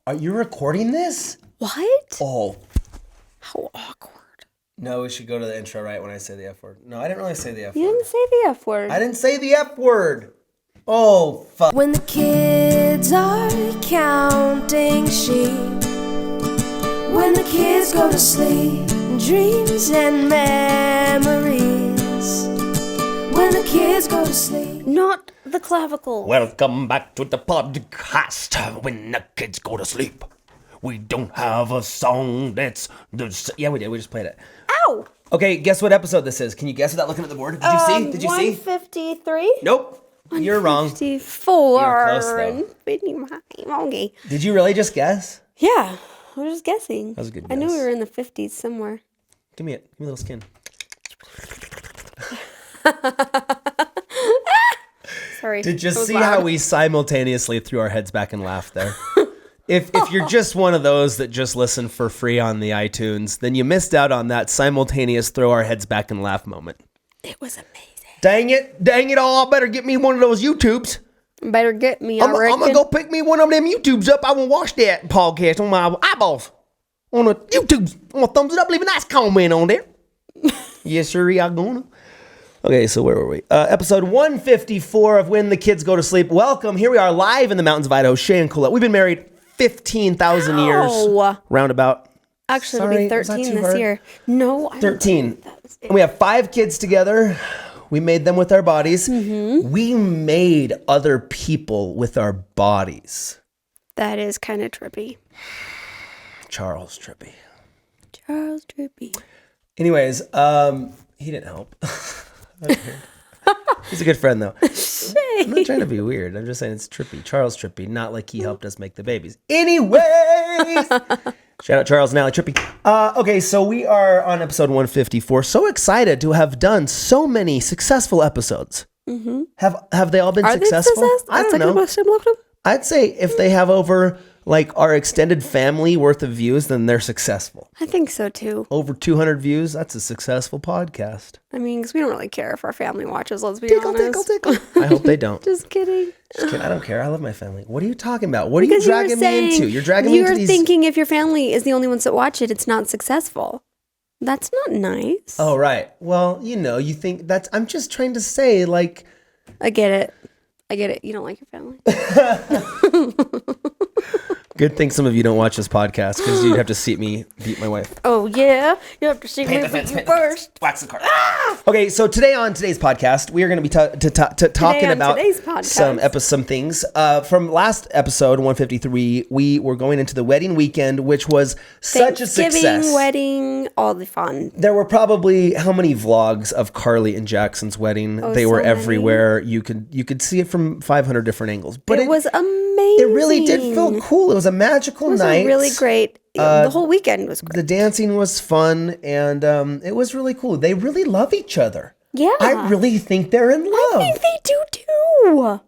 Are you recording this? What? Oh. How awkward. No, we should go to the intro right when I say the F word. No, I didn't really say the F word. You didn't say the F word. I didn't say the F word. Oh, fuck. When the kids are counting sheep, when the kids go to sleep, dreams and memories, when the kids go to sleep. Not the clavicle. Welcome back to the podcast. When the kids go to sleep. We don't have a song that's... Yeah, we did. We just played it. Ow! Okay, guess what episode this is? Can you guess without looking at the board? Did you see? Did you see? 153? Nope. You're wrong. 54. You're close, though. Okay. Did you really just guess? Yeah, I was just guessing. That was a good I knew guess. we were in the 50s somewhere. Give me it. Give me a little skin. Sorry. Did you that was see loud. how we simultaneously threw our heads back and laughed there? If you're just one of those that just listen for free on the iTunes, then you missed out on that simultaneous throw our heads back and laugh moment. It was amazing. Dang it all, I better get me one of those YouTubes. Better get me, I I'm reckon. gonna go pick me one of them YouTubes up. I will watch that podcast on my eyeballs. On the YouTubes. I'm gonna thumbs it up, leave a nice comment on there. Yes, sir, I'm gonna. Okay, so where were we? Episode 154 of When the Kids Go to Sleep. Welcome. Here we are live in the mountains of Idaho. Shay and Colette. We've been married 15,000 years. Roundabout. Actually, Sorry, it'll was that be 13 too this hard? year. No, I don't 13. think that was it. And we have 5 kids together. We made them with our bodies. Mm-hmm. We made other people with our bodies. That is kind of trippy. Charles Trippy. Charles Trippy. Anyways, he didn't help. He's a good friend, though. I'm not trying to be weird. I'm just saying it's Trippy. Charles Trippy, not like he helped us make the babies. Anyways, shout out Charles and Allie Trippy. Okay, so we are on episode 154. So excited to have done so many successful episodes. Mm-hmm. Have they all been Are successful? they successful? I don't know. I'd say if they have over like our extended family worth of views, then they're successful. I think so too. Over 200 views, that's a successful podcast. I mean, because we don't really care if our family watches, let's be honest. Tickle. I hope they don't. Just kidding. Just kidding. I don't care. I love my family. What are you talking about? What are Because you dragging me into? You're dragging me into these... You're thinking if your family is the only ones that watch it, it's not successful. That's not nice. Oh, right. Well, you think that's... I'm just trying to say, like... I get it. You don't like your family. Good thing some of you don't watch this podcast because you'd have to see me beat my wife. Oh, yeah? You have to see me beat you first. Wax the car. Okay, so today on today's podcast, we are going to be talking about some things. From last episode, 153, we were going into the wedding weekend, which was such a success. Thanksgiving, wedding, all the fun. There were probably how many vlogs of Carly and Jackson's wedding? Oh, they were so many. everywhere. You could see it from 500 different angles. But it was amazing. It really did feel cool. It was a magical night. It was really great. The whole weekend was great. The dancing was fun, and it was really cool. They really love each other. Yeah. I really think they're in love. I think they do too.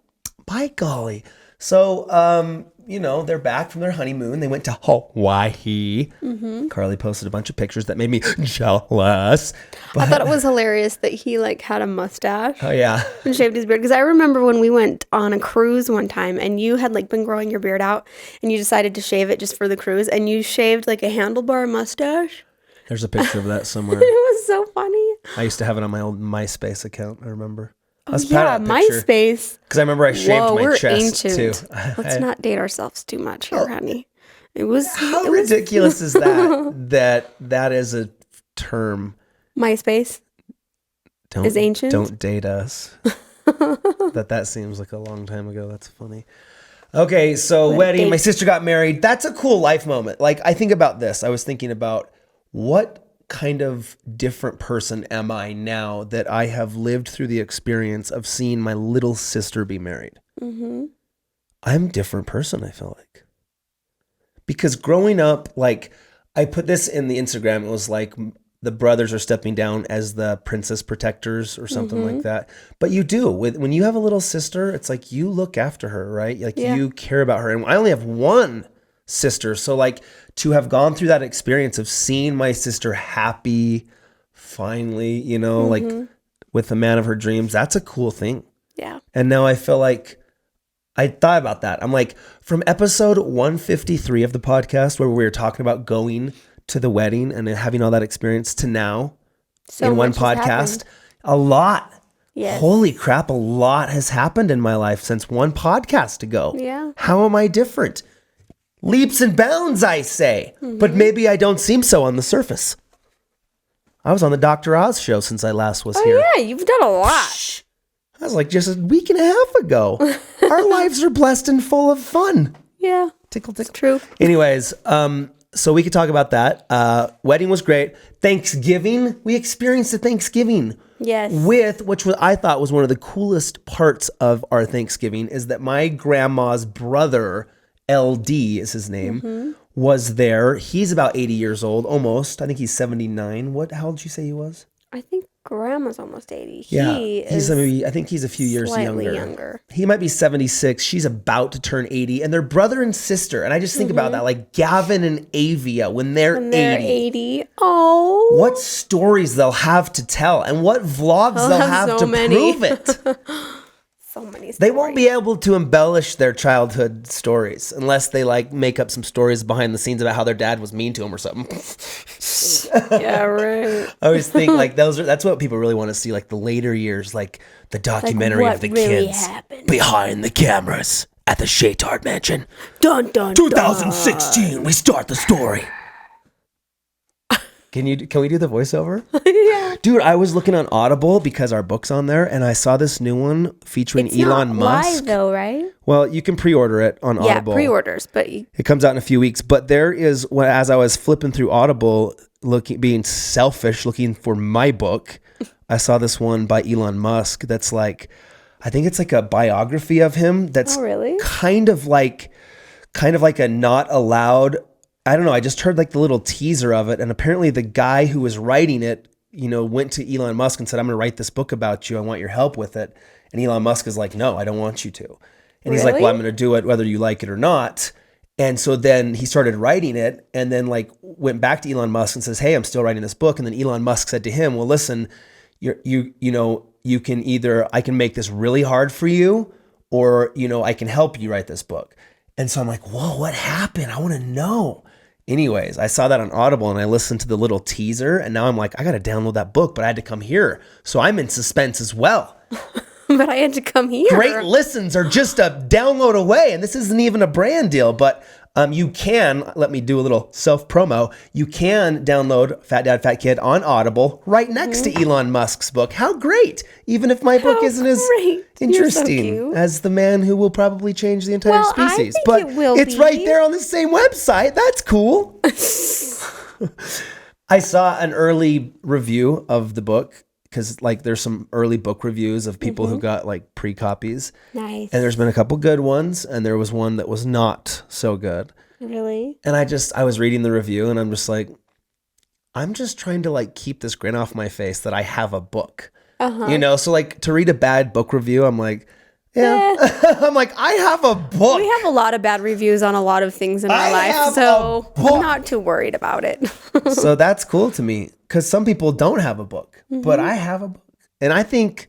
By golly. So, they're back from their honeymoon. They went to Hawaii. Mm-hmm. Carly posted a bunch of pictures that made me jealous. I thought it was hilarious that he had a mustache. Oh, yeah. And shaved his beard. Because I remember when we went on a cruise one time and you had been growing your beard out and you decided to shave it just for the cruise and you shaved a handlebar mustache. There's a picture of that somewhere. It was so funny. I used to have it on my old MySpace account, I remember. Oh, yeah, MySpace. Because I remember I shaved my chest, ancient. too. Let's not date ourselves too much here, honey. How ridiculous is that? that is a term. MySpace is ancient? Don't date us. that seems like a long time ago. That's funny. Okay, so wedding. My sister got married. That's a cool life moment. I think about this. I was thinking about what kind of different person am I now that I have lived through the experience of seeing my little sister be married? Mm-hmm. I'm a different person, I feel like. Because growing up, I put this in the Instagram, it was the brothers are stepping down as the princess protectors or something like that. But you do. When you have a little sister, it's you look after her, right? You care about her. And I only have one sister. So to have gone through that experience of seeing my sister happy, finally, with the man of her dreams, that's a cool thing. Yeah. And now I feel like I thought about that. I'm like, from episode 153 of the podcast where we were talking about going to the wedding and having all that experience to now So in one much has podcast, happened. a lot. Yes. Holy crap, a lot has happened in my life since one podcast ago. Yeah. How am I different? Leaps and bounds, I say. But maybe I don't seem so on the surface. I was on the Dr. Oz show since I last was here. Yeah, you've done a lot. That was like just a week and a half ago. Our lives are blessed and full of fun. Yeah. Tickle, tickle. True. Anyways, so we could talk about that. Wedding was great. Thanksgiving, we experienced a Thanksgiving. Yes. Which I thought was one of the coolest parts of our Thanksgiving is that my grandma's brother, LD is his name, was there. He's about 80 years old, almost. I think he's 79. How old did you say he was? I think Grandma's almost 80. Yeah, He I think he's a few years slightly younger. younger. He might be 76. She's about to turn 80. And they're brother and sister. And I just think about that, like Gavin and Avia, when they're 80. Oh. What stories they'll have to tell and what vlogs they'll have so to many. prove it. So many stories. They won't be able to embellish their childhood stories unless they like make up some stories behind the scenes about how their dad was mean to them or something. Yeah, right. I always think like that's what people really want to see, like the later years, like the documentary what of the really kids happened. behind the cameras at the Shatard Mansion. Dun, dun, 2016, we start the story. Can we do the voiceover? Yeah. Dude, I was looking on Audible because our book's on there, and I saw this new one featuring It's Elon not Musk. live though, right? Well, you can pre-order it on Yeah, Audible. pre-orders, but It comes out in a few weeks. But there is, as I was flipping through Audible, being selfish, looking for my book, I saw this one by Elon Musk that's like, I think it's like a biography of him that's really? kind of like a not allowed. I don't know. I just heard like the little teaser of it. And apparently the guy who was writing it, went to Elon Musk and said, I'm going to write this book about you. I want your help with it. And Elon Musk is like, no, I don't want you to. And he's like, well, I'm going to do it whether you like it or not. And so then he started writing it and then like went back to Elon Musk and says, hey, I'm still writing this book. And then Elon Musk said to him, well, listen, you can either, I can make this really hard for you or, I can help you write this book. And so I'm like, whoa, what happened? I want to know. Anyways, I saw that on Audible and I listened to the little teaser and now I'm like, I got to download that book, but I had to come here. So I'm in suspense as well. but I had to come here. Great listens are just a download away. And this isn't even a brand deal, but you can, let me do a little self-promo. You can download Fat Dad, Fat Kid on Audible right next to Elon Musk's book. How great. Even if my book isn't as interesting as the man who will probably change the entire species. But it's right there on the same website. That's cool. I saw an early review of the book because like there's some early book reviews of people who got like pre-copies. Nice. And there's been a couple good ones and there was one that was not so good. Really? And I was reading the review and I'm just like, I'm just trying to like keep this grin off my face that I have a book. So like to read a bad book review, I'm like, yeah. I'm like, I have a book. We have a lot of bad reviews on a lot of things in our life, so I'm not too worried about it. So that's cool to me because some people don't have a book, but I have a book. And I think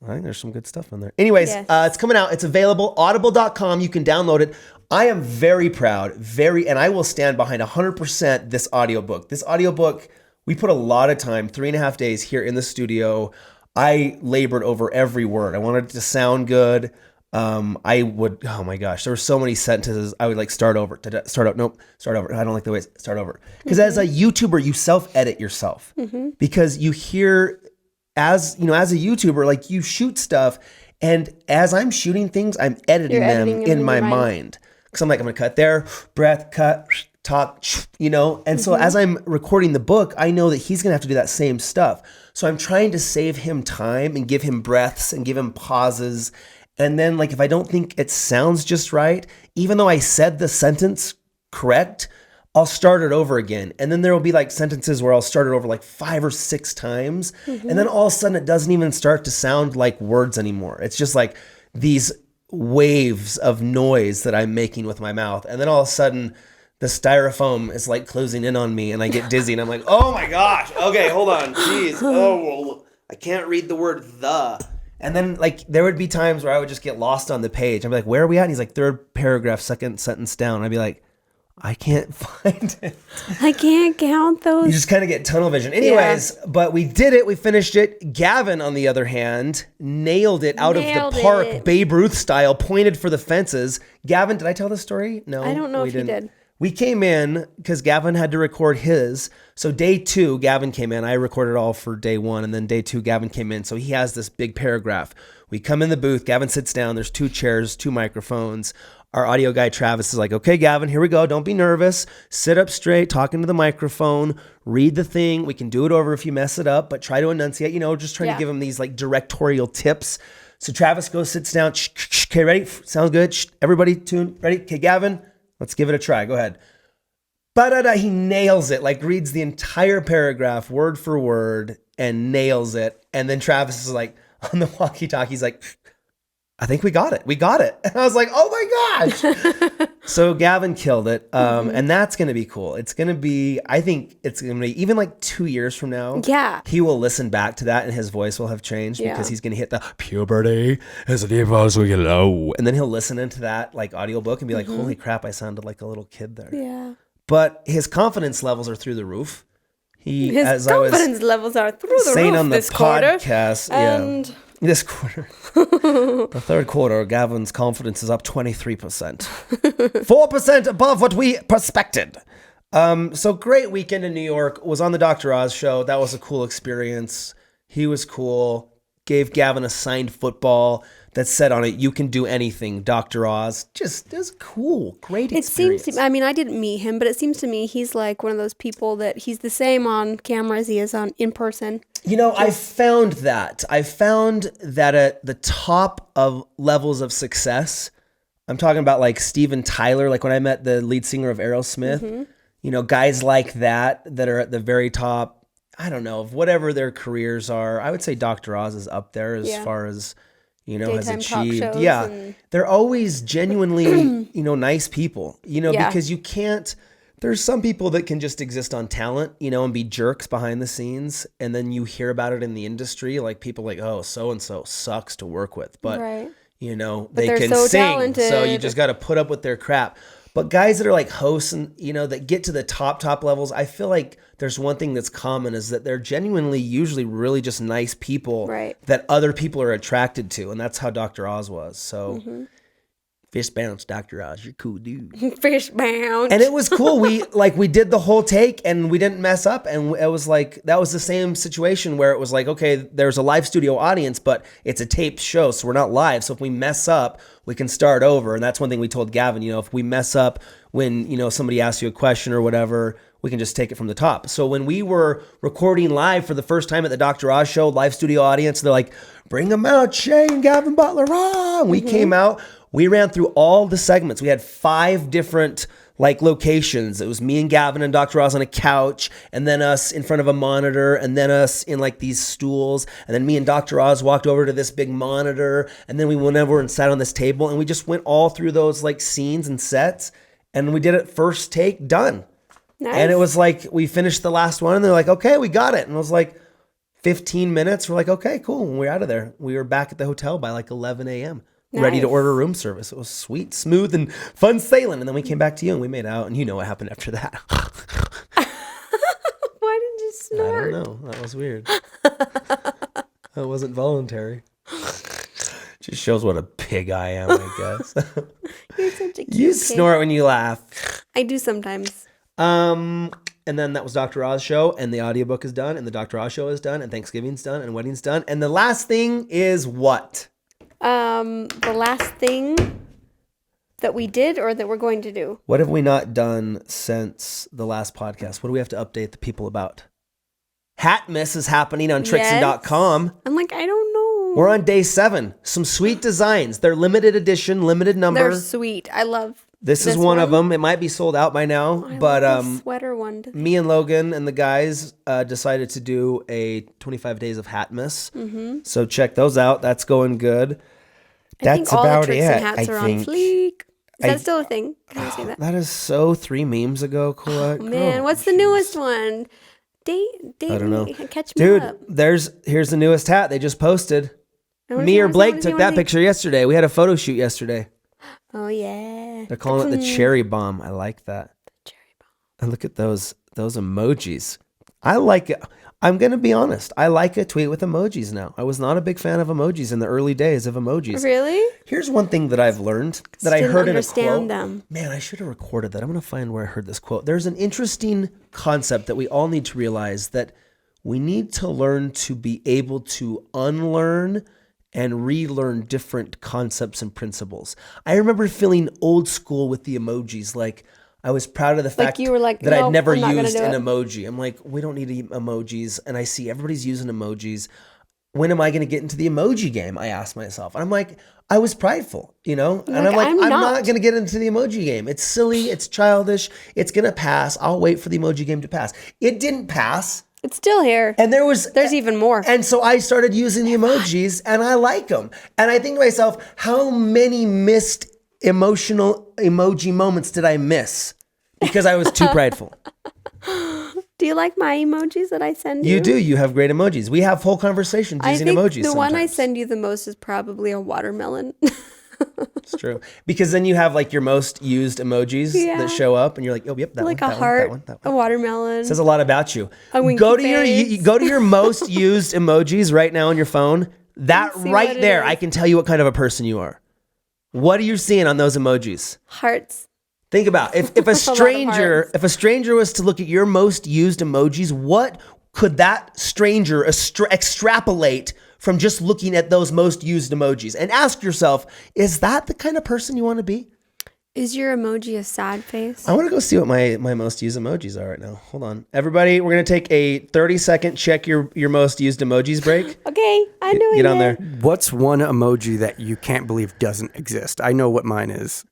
there's some good stuff in there. Anyways, it's coming out. It's available. Audible.com. You can download it. I am very proud, and I will stand behind 100% this audiobook. This audiobook, we put a lot of time, 3.5 days here in the studio. I labored over every word. I wanted it to sound good. Oh my gosh, there were so many sentences. I would like start over. Start over. I don't like the way start over. Because as a YouTuber, you self-edit yourself. Because you hear, as a YouTuber, like you shoot stuff. And as I'm shooting things, I'm editing them in my mind. Because I'm like, I'm going to cut there, breath, cut, talk, And so as I'm recording the book, I know that he's going to have to do that same stuff. So I'm trying to save him time and give him breaths and give him pauses. And then like, if I don't think it sounds just right, even though I said the sentence correct, I'll start it over again. And then there will be like sentences where I'll start it over like 5 or 6 times. And then all of a sudden it doesn't even start to sound like words anymore. It's just like these waves of noise that I'm making with my mouth. And then all of a sudden the styrofoam is like closing in on me and I get dizzy and I'm like, oh my gosh. Okay, hold on. Jeez. Oh, I can't read the word the. And then like there would be times where I would just get lost on the page. I'd be like, where are we at? And he's like, third paragraph, second sentence down. I'd be like, I can't find it. I can't count those. You just kind of get tunnel vision. Anyways, but we did it. We finished it. Gavin, on the other hand, nailed it out of the park, Babe Ruth style, pointed for the fences. Gavin, did I tell the story? No. I don't know if you did. We came in because Gavin had to record his. So day 2, Gavin came in. I recorded all for day 1. And then day 2, Gavin came in. So he has this big paragraph. We come in the booth. Gavin sits down. There's 2 chairs, 2 microphones. Our audio guy, Travis, is like, okay, Gavin, here we go. Don't be nervous. Sit up straight, talk into the microphone, read the thing. We can do it over if you mess it up, but try to enunciate, just trying to give him these like directorial tips. So Travis goes, sits down. Okay, ready? Sounds good. Everybody tune. Ready? Okay, Gavin, let's give it a try. Go ahead. Ba-da-da. He nails it, like reads the entire paragraph word for word and nails it. And then Travis is like, on the walkie-talkie, he's like, I think we got it. We got it. And I was like, oh my gosh. So Gavin killed it. And that's going to be cool. It's going to be, I think it's going to be even like 2 years from now. Yeah. He will listen back to that and his voice will have changed because he's going to hit the puberty as a deepest we get low. And then he'll listen into that like audiobook and be like, holy crap, I sounded like a little kid there. Yeah. But his confidence levels are through the roof. His confidence levels are through the saying roof on the this quarter. podcast. And this quarter. The third quarter, Gavin's confidence is up 23%. 4% above what we prospected. So great weekend in New York. Was on the Dr. Oz show. That was a cool experience. He was cool. Gave Gavin a signed football that said on it, you can do anything, Dr. Oz. Just is cool. Great experience. It seems to, I mean, I didn't meet him, but it seems to me he's like one of those people that he's the same on camera as he is in person. I found that. I found that at the top of levels of success, I'm talking about like Steven Tyler, like when I met the lead singer of Aerosmith, guys like that are at the very top, I don't know, of whatever their careers are. I would say Dr. Oz is up there as far as, has achieved. Yeah. They're always genuinely, nice people, because you can't, there's some people that can just exist on talent, and be jerks behind the scenes. And then you hear about it in the industry, like people like, oh, so-and-so sucks to work with. But, they can so sing. Talented. So you just got to put up with their crap. But guys that are like hosts and, that get to the top levels, I feel like there's one thing that's common is that they're genuinely usually really just nice people that other people are attracted to. And that's how Dr. Oz was. So fish bounce, Dr. Oz, you're cool dude. Fish bounce. And it was cool. We did the whole take and we didn't mess up. And it was like, that was the same situation where it was like, okay, there's a live studio audience, but it's a taped show. So we're not live. So if we mess up, we can start over. And that's one thing we told Gavin, if we mess up when, somebody asks you a question or whatever, we can just take it from the top. So when we were recording live for the first time at the Dr. Oz show, live studio audience, they're like, bring them out, Shay and Gavin Butler. Ah! We came out. We ran through all the segments. We had 5 different locations. It was me and Gavin and Dr. Oz on a couch, and then us in front of a monitor, and then us in these stools, and then me and Dr. Oz walked over to this big monitor, and then we went over and sat on this table, and we just went all through those scenes and sets, and we did it first take, done. Nice. And it was like we finished the last one, and they're like, okay, we got it. And it was like 15 minutes. We're like, okay, cool. And we're out of there. We were back at the hotel by 11 a.m. Ready to order room service. It was sweet, smooth, and fun sailing. And then we came back to you and we made out. And you know what happened after that. Why did you snort? I don't know. That was weird. That wasn't voluntary. Just shows what a pig I am, I guess. You're such a cute You kid. snort when you laugh. I do sometimes. And then that was Dr. Oz show, and the audiobook is done, and the Dr. Oz show is done, and Thanksgiving's done, and wedding's done. And the last thing is what? The last thing that we did or that we're going to do. What have we not done since the last podcast? What do we have to update the people about? Hatmas is happening on TRIXIN.com. I'm like, I don't know. We're on day 7. Some sweet designs. They're limited edition, limited number. They're sweet. I love This is one of them. It might be sold out by now, but love the sweater one. me and Logan and the guys decided to do a 25 days of Hatmas. Mm-hmm. So check those out. That's going good. That's all about the it. hats are on fleek. Is that still a thing? Can I say that? That is so 3 memes ago, Colette. Oh, man, what's the newest one? Date I don't know. Catch me Dude, up. here's the newest hat they just posted. Me or Blake took that picture yesterday. We had a photo shoot yesterday. Oh yeah. They're calling it the cherry bomb. I like that. Cherry bomb. And look at those emojis. I like it. I'm going to be honest. I like a tweet with emojis now. I was not a big fan of emojis in the early days of emojis. Really? Here's one thing that I've learned that I heard in a quote. Them. Man, I should have recorded that. I'm going to find where I heard this quote. There's an interesting concept that we all need to realize, that we need to learn to be able to unlearn and relearn different concepts and principles. I remember feeling old school with the emojis. Like, I was proud of the fact you were like, that I'd never I'm not used gonna an do emoji. I'm like, we don't need emojis. And I see everybody's using emojis. When am I going to get into the emoji game? I asked myself. And I'm like, I was prideful, and I'm like, I'm not going to get into the emoji game. It's silly. It's childish. It's going to pass. I'll wait for the emoji game to pass. It didn't pass. It's still here. And there's even more. And so I started using the emojis, and I like them. And I think to myself, how many missed emotional emoji moments did I miss because I was too prideful? Do you like my emojis that I send you? You do. You have great emojis. We have whole conversations using emojis. The sometimes. one I send you the most is probably a watermelon. It's true. Because then you have like your most used emojis that show up, and you're like, oh, yep, that like one, a heart, that one. a watermelon. It says a lot about you. A winky go to face. go to your most used emojis right now on your phone. That right there, I can tell you what kind of a person you are. What are you seeing on those emojis? Hearts. Think about if a stranger was to look at your most used emojis, what could that stranger extrapolate from just looking at those most used emojis? And ask yourself, is that the kind of person you want to be? Is your emoji a sad face? I want to go see what my most used emojis are right now. Hold on. Everybody, we're going to take a 30-second check your most used emojis break. Okay, I'm doing it. Get on there. What's one emoji that you can't believe doesn't exist? I know what mine is.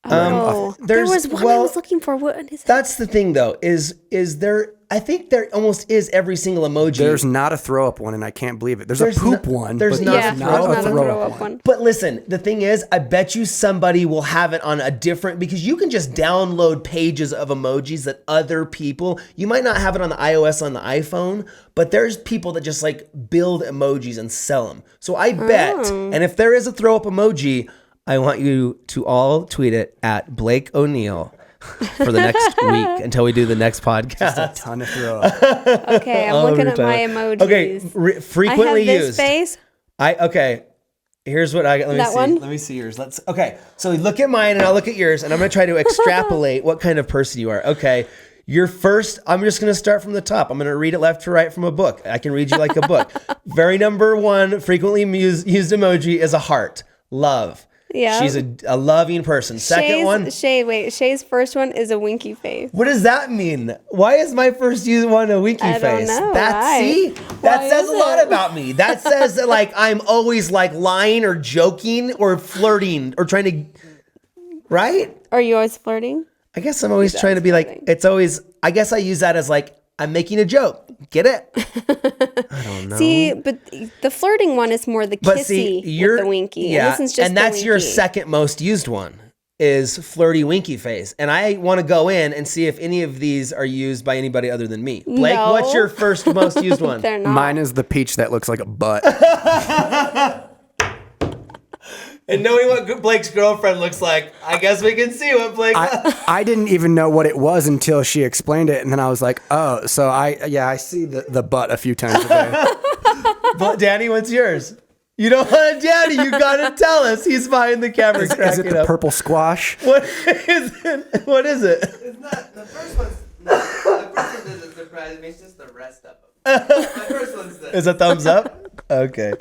There was one I was looking for. What is that? That's the thing, though, is there, I think there almost is every single emoji. There's not a throw up one, and I can't believe it. There's a poop one. There's not a throw up one. But listen, the thing is, I bet you somebody will have it on a different, because you can just download pages of emojis that other people, you might not have it on the iOS on the iPhone, but there's people that just like build emojis and sell them. So I bet, and if there is a throw up emoji, I want you to all tweet it at Blake O'Neill for the next week until we do the next podcast. Just a ton of throw up. Okay, I'm looking at my emojis. Okay, frequently I have used. this face. Okay. Here's what let me see. One? Let me see yours. Okay. So look at mine and I'll look at yours, and I'm going to try to extrapolate what kind of person you are. Okay. Your first, I'm just going to start from the top. I'm going to read it left to right from a book. I can read you like a book. Very number one frequently used emoji is a heart. Love. Yeah. She's a loving person. Second one. Shay's first one is a winky face. What does that mean? Why is my first used one a winky face? I don't know. That says a lot about me. That says that like I'm always like lying or joking or flirting or trying to, right? Are you always flirting? I guess I'm always trying to be like, it's always, I guess I use that as like, I'm making a joke. Get it? I don't know. See, but the flirting one is more the kissy with the winky. Yeah, and that's your second most used one is flirty winky face. And I want to go in and see if any of these are used by anybody other than me. Blake, what's your first most used one? They're not. Mine is the peach that looks like a butt. And knowing what Blake's girlfriend looks like, I guess we can see what Blake. I didn't even know what it was until she explained it, and then I was like, oh, so I see the butt a few times a day. But Danny, what's yours? You don't want a Danny. You gotta tell us. He's behind the camera. Is it the purple squash? What is it? What is it? It's not the first one's. The first one doesn't surprise me. It's just the rest of them. My first one's this. Is a thumbs up? Okay.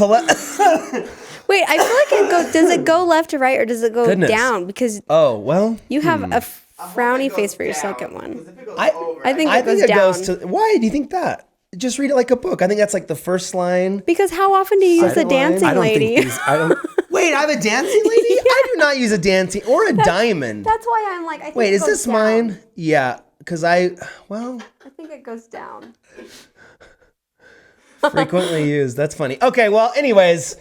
Wait, I feel like does it go left to right or does it go down? Because you have a frowny face for your second one. I think it goes down. Why do you think that? Just read it like a book. I think that's like the first line. Because how often do you use the dancing lady? Wait, I have a dancing lady? Yeah. I do not use a dancing or a diamond. That's why I'm like, I think wait, is this down. mine? Yeah, because I think it goes down. Frequently used. That's funny. Okay, well, anyways,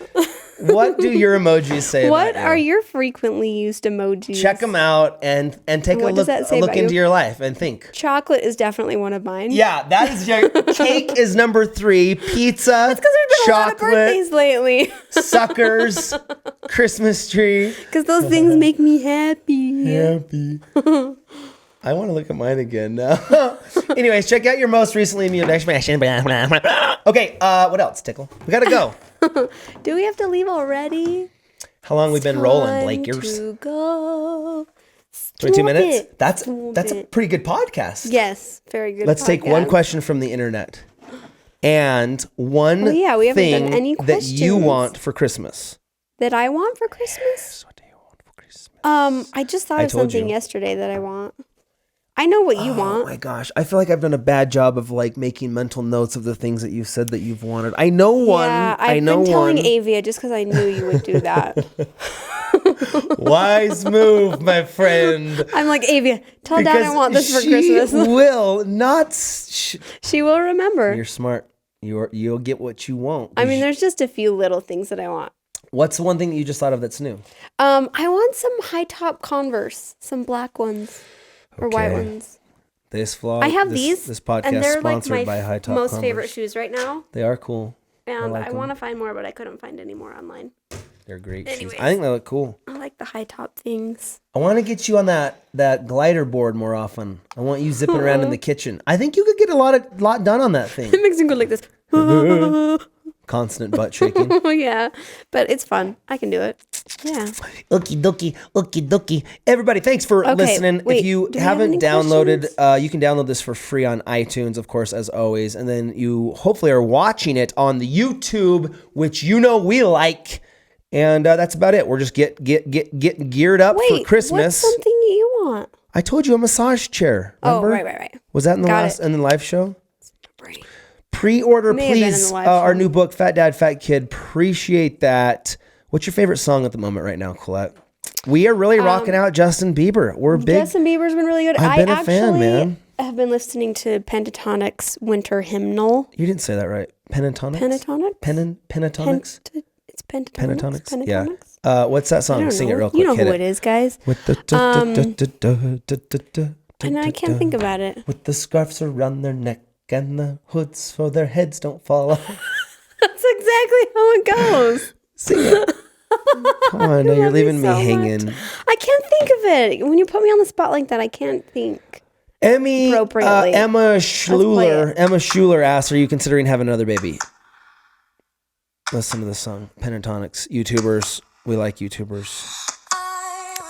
What do your emojis say What about you? are your frequently used emojis? Check them out and take What a does that say look about into you? your life and think. Chocolate is definitely one of mine. Yeah, that is your cake is number 3. Pizza, That's because there's been a lot of chocolate, birthdays lately. suckers, Christmas tree. Because those things make me happy. Happy. I want to look at mine again now. Anyways, check out your most recently immune expression. Okay, what else, Tickle? We gotta go. Do we have to leave already? How long we been rolling, Time Blakers? to go. 22 Stop minutes? it. That's Stop a it. pretty good podcast. Yes, very good. Let's take one podcast. question from the internet. And one Oh, yeah, we haven't done thing any that you questions. want for Christmas. That I want for Christmas? What do you want for Christmas? I just thought I of told something you. yesterday that I want. I know what you Oh want. my gosh. I feel like I've done a bad job of like making mental notes of the things that you've said that you've wanted. I know one. Yeah, I I've know been telling one. Avia just because I knew you would do that. Wise move, my friend. I'm like, Avia, tell Dad I want this for she Christmas. will not. She will remember. You're smart. You'll get what you want. I mean, there's just a few little things that I want. What's the one thing that you just thought of that's new? I want some high top Converse, some black ones or white Okay. ones. This vlog. I have this, these, This podcast and they're like sponsored my by High Top most Converse. favorite shoes right now. They are cool. And like I 'em. want to find more, but I couldn't find any more online. They're great shoes. Anyways. I think they look cool. I like the high top things. I want to get you on that glider board more often. I want you zipping around in the kitchen. I think you could get a lot done on that thing. It makes me go like this. Constant butt shaking. Oh yeah, but it's fun. I can do it. Yeah. Okie dokie. Everybody, thanks for Okay, listening. wait, If you do we have haven't any downloaded, questions? you can download this for free on iTunes, of course, as always. And then you hopefully are watching it on the YouTube, which you know we like. And that's about it. We're just getting geared up Wait, for Christmas. what's something you want? I told you a massage chair. Oh, Remember? right. Was that in the Got it. in the live show? Right. Pre-order, May have been in please. the live Our show. new book, Fat Dad, Fat Kid. Appreciate that. What's your favorite song at the moment right now, Colette? We are really rocking out Justin Bieber. We're big. Justin Bieber's been really good. I've been a fan, man. have been listening to Pentatonic's Winter Hymnal. You didn't say that right. Pentatonics? Pentatonics? Pentatonics? It's Pentatonics. Pentatonics? Yeah. Pentatonics? What's that I song? don't Sing it know. real quick. You know Hit who it is, guys. With the And I can't think about it. With the scarves around their neck and the hoods so their heads don't fall off. That's exactly how it goes. Sing it. Come on, no, you're love you leaving me so much. hanging. I can't think of it. When you put me on the spot like that, I can't think. Emmy, Appropriately. Emma play Schluler. it. Emma Schluler asks, "Are you considering having another baby?" Listen to this song, Pentatonics. YouTubers, we like YouTubers.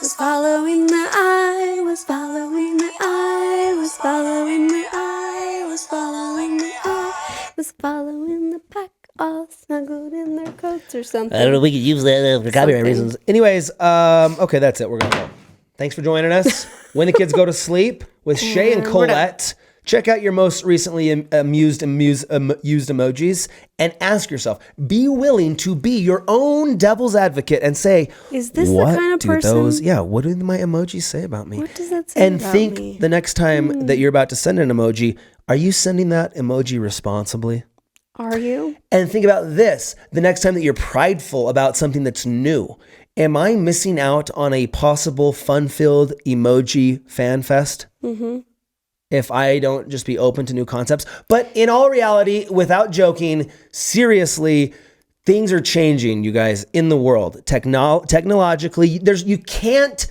Was following the eye, was following the eye, was following the eye, was following the eye, was following the pack, all snuggled in their coats or something. I don't know if we could use that for copyright Something. reasons. Anyways, okay, that's it. We're gonna go. Thanks for joining us. When the Kids Go to Sleep with Shay and we're done. Colette. Check out your most recently used emojis and ask yourself, be willing to be your own devil's advocate and say, Is this the what kind of do person- those, yeah, what do my emojis say about me? What does that say And about think me? the next time that you're about to send an emoji, are you sending that emoji responsibly? Are you? And think about this, the next time that you're prideful about something that's new. Am I missing out on a possible fun-filled emoji fan fest? Mm-hmm. If I don't just be open to new concepts. But in all reality, without joking, seriously, things are changing, you guys, in the world. Technologically, you can't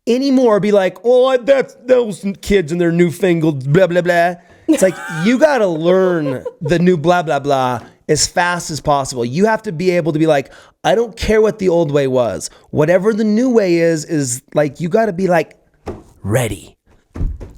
anymore be like, oh, that's those kids and their newfangled blah, blah, blah. It's like, you got to learn the new blah, blah, blah as fast as possible. You have to be able to be like, I don't care what the old way was. Whatever the new way is like, you got to be like ready.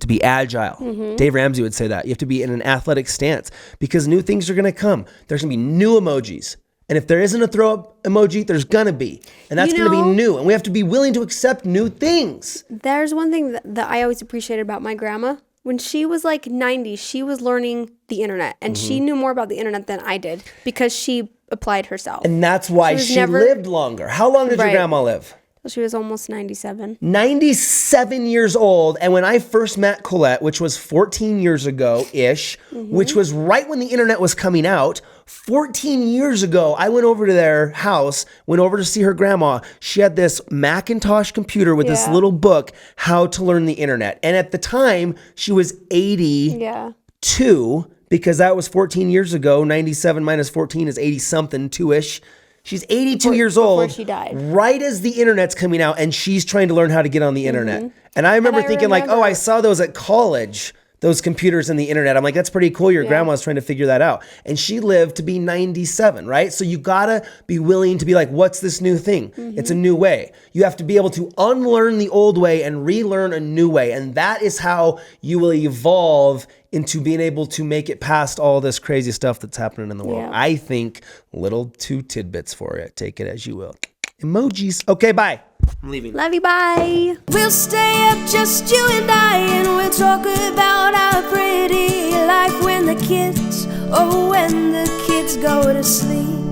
To be agile. Mm-hmm. Dave Ramsey would say that. You have to be in an athletic stance because new things are going to come. There's going to be new emojis. And if there isn't a throw up emoji, there's going to be. And that's You going to be know- new. And we have to be willing to accept new things. There's one thing that I always appreciated about my grandma. When she was like 90, she was learning the internet. And Mm-hmm. she knew more about the internet than I did because she applied herself. And that's why was she never- lived longer. How long did your Right. grandma live? She was almost 97. 97 years old. And when I first met Colette, which was 14 years ago-ish, which was right when the internet was coming out, 14 years ago, I went over to their house, went over to see her grandma. She had this Macintosh computer with this little book, How to Learn the Internet. And at the time, she was 82, because that was 14 years ago. 97 minus 14 is 80-something, 2-ish. She's 82 years old. Before she died. Right as the internet's coming out, and she's trying to learn how to get on the internet. And I remember thinking like, oh, I saw those at college. Those computers and the internet. I'm like, that's pretty cool. Your grandma's trying to figure that out. And she lived to be 97, right? So you gotta be willing to be like, what's this new thing? It's a new way. You have to be able to unlearn the old way and relearn a new way. And that is how you will evolve into being able to make it past all this crazy stuff that's happening in the world. I think little 2 tidbits for you. Take it as you will. Emojis. Okay, bye. I'm leaving. Love you, bye. We'll stay up, just you and I, and we'll talk about our pretty life when the kids go to sleep.